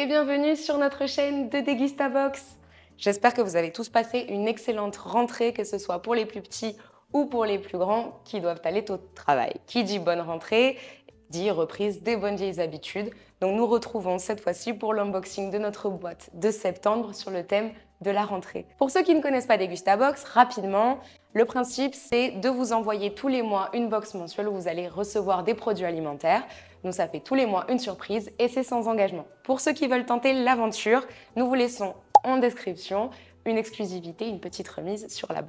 et bienvenue sur notre chaîne de Dégustabox. J'espère que vous avez tous passé une excellente rentrée, que ce soit pour les plus petits ou pour les plus grands qui doivent aller au travail. Qui dit bonne rentrée dit reprise des bonnes vieilles habitudes. Donc nous retrouvons cette fois-ci pour l'unboxing de notre boîte de septembre sur le thème de la rentrée. Pour ceux qui ne connaissent pas Dégustabox, rapidement, le principe c'est de vous envoyer tous les mois une box mensuelle où vous allez recevoir des produits alimentaires. Donc ça fait tous les mois une surprise et c'est sans engagement. Pour ceux qui veulent tenter l'aventure, nous vous laissons en description une exclusivité, une petite remise sur la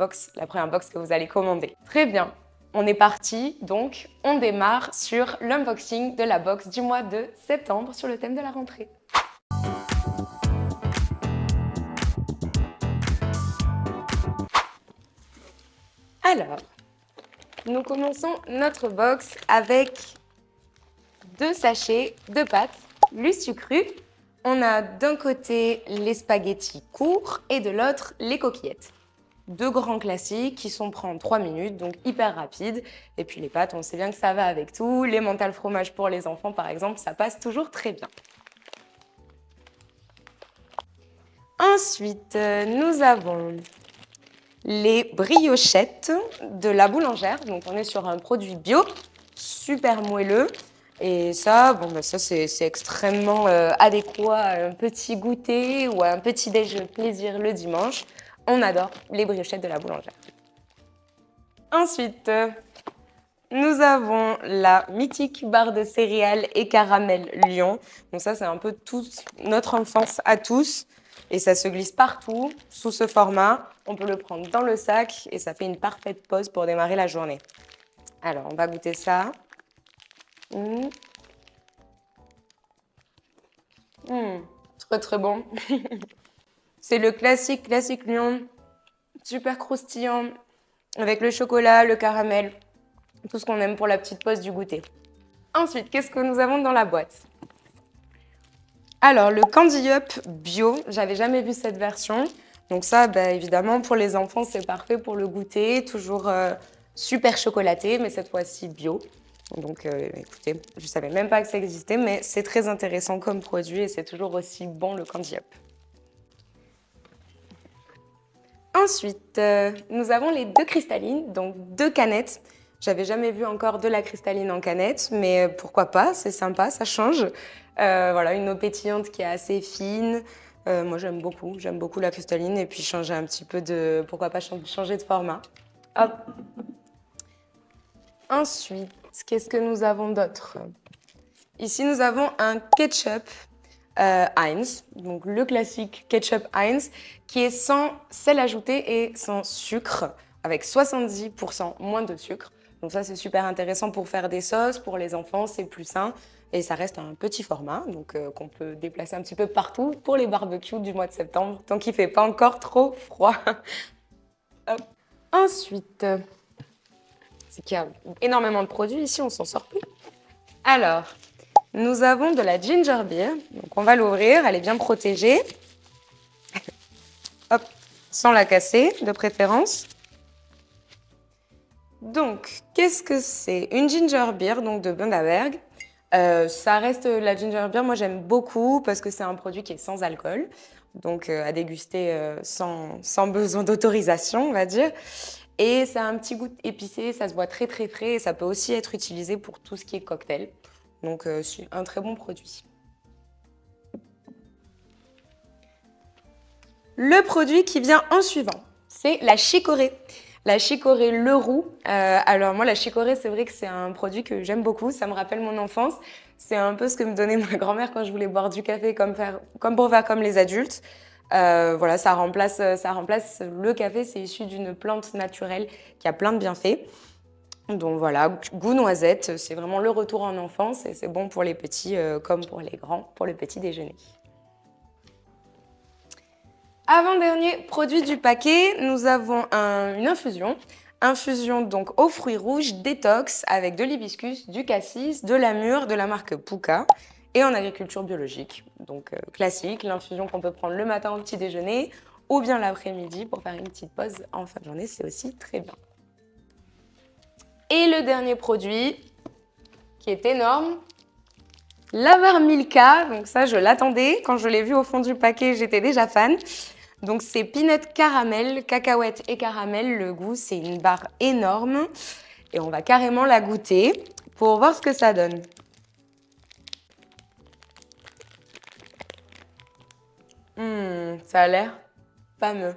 première box que vous allez commander. Très bien, on est parti, donc on démarre sur l'unboxing de la box du mois de septembre sur le thème de la rentrée. Alors, nous commençons notre box avec 2 sachets de pâtes Lustucru. On a d'un côté les spaghettis courts et de l'autre les coquillettes. 2 grands classiques qui sont prêts en 3 minutes, donc hyper rapide. Et puis les pâtes, on sait bien que ça va avec tout. Les mental fromage pour les enfants, par exemple, ça passe toujours très bien. Ensuite, nous avons les briochettes de la boulangère. Donc on est sur un produit bio, super moelleux. Et ça, ça c'est extrêmement adéquat à un petit goûter ou à un petit déj plaisir le dimanche. On adore les briochettes de la boulangère. Ensuite, nous avons la mythique barre de céréales et caramel Lion. Donc ça, c'est un peu toute notre enfance à tous. Et ça se glisse partout sous ce format. On peut le prendre dans le sac et ça fait une parfaite pause pour démarrer la journée. Alors, on va goûter ça. Très très bon. C'est le classique Lion, super croustillant, avec le chocolat, le caramel, tout ce qu'on aime pour la petite pause du goûter. Ensuite, qu'est-ce que nous avons dans la boîte? Alors, le Candy Up bio, j'avais jamais vu cette version. Donc ça, évidemment, pour les enfants, c'est parfait pour le goûter. Toujours super chocolaté, mais cette fois-ci bio. Donc écoutez, je savais même pas que ça existait, mais c'est très intéressant comme produit et c'est toujours aussi bon le Candy Up. Ensuite, nous avons les 2 cristallines, donc 2 canettes. J'avais jamais vu encore de la cristalline en canette, mais pourquoi pas, c'est sympa, ça change. Voilà, une eau pétillante qui est assez fine. Moi, j'aime beaucoup la cristalline et puis changer un petit peu de... Pourquoi pas changer de format. Hop. Ensuite, qu'est-ce que nous avons d'autre? Ici, nous avons un ketchup Heinz, donc le classique ketchup Heinz, qui est sans sel ajouté et sans sucre, avec 70% moins de sucre. Donc ça, c'est super intéressant pour faire des sauces, pour les enfants, c'est plus sain. Et ça reste un petit format, donc qu'on peut déplacer un petit peu partout pour les barbecues du mois de septembre, tant qu'il ne fait pas encore trop froid. Ensuite, c'est qu'il y a énormément de produits ici, on s'en sort plus. Alors, nous avons de la ginger beer, donc on va l'ouvrir, elle est bien protégée. Hop, sans la casser, de préférence. Donc, qu'est-ce que c'est? Une ginger beer, donc de Bundaberg. Ça reste la ginger beer, moi j'aime beaucoup parce que c'est un produit qui est sans alcool, donc à déguster sans besoin d'autorisation, on va dire. Et ça a un petit goût épicé, ça se boit très très frais et ça peut aussi être utilisé pour tout ce qui est cocktail. Donc c'est un très bon produit. Le produit qui vient en suivant, c'est la chicorée. La chicorée Leroux. Alors moi, la chicorée, c'est vrai que c'est un produit que j'aime beaucoup. Ça me rappelle mon enfance. C'est un peu ce que me donnait ma grand-mère quand je voulais boire du café comme pour faire comme les adultes. Voilà, ça remplace le café. C'est issu d'une plante naturelle qui a plein de bienfaits. Donc voilà, goût noisette, c'est vraiment le retour en enfance et c'est bon pour les petits comme pour les grands, pour le petit déjeuner. Avant-dernier produit du paquet, nous avons une infusion. Infusion donc aux fruits rouges détox avec de l'hibiscus, du cassis, de la mûre de la marque Puka et en agriculture biologique. Donc classique, l'infusion qu'on peut prendre le matin au petit déjeuner ou bien l'après-midi pour faire une petite pause en fin de journée, c'est aussi très bien. Et le dernier produit qui est énorme, La barre Milka, donc ça je l'attendais. Quand je l'ai vu au fond du paquet, j'étais déjà fan. Donc c'est peanut caramel, cacahuètes et caramel. Le goût, c'est une barre énorme. Et on va carrément la goûter pour voir ce que ça donne. Ça a l'air fameux.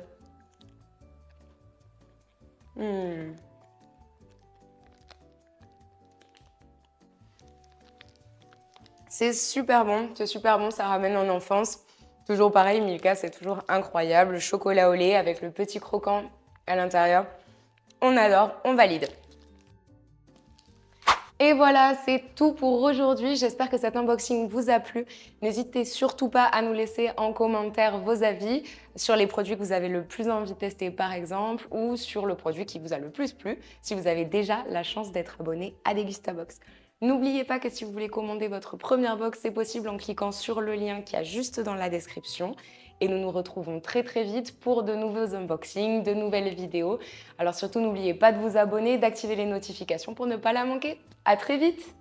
C'est super bon, ça ramène en enfance. Toujours pareil, Milka, c'est toujours incroyable. Chocolat au lait avec le petit croquant à l'intérieur. On adore, on valide. Et voilà, c'est tout pour aujourd'hui. J'espère que cet unboxing vous a plu. N'hésitez surtout pas à nous laisser en commentaire vos avis sur les produits que vous avez le plus envie de tester par exemple ou sur le produit qui vous a le plus plu si vous avez déjà la chance d'être abonné à Degustabox. N'oubliez pas que si vous voulez commander votre première box, c'est possible en cliquant sur le lien qu'il y a juste dans la description. Et nous nous retrouvons très très vite pour de nouveaux unboxings, de nouvelles vidéos. Alors surtout, n'oubliez pas de vous abonner, d'activer les notifications pour ne pas la manquer. À très vite!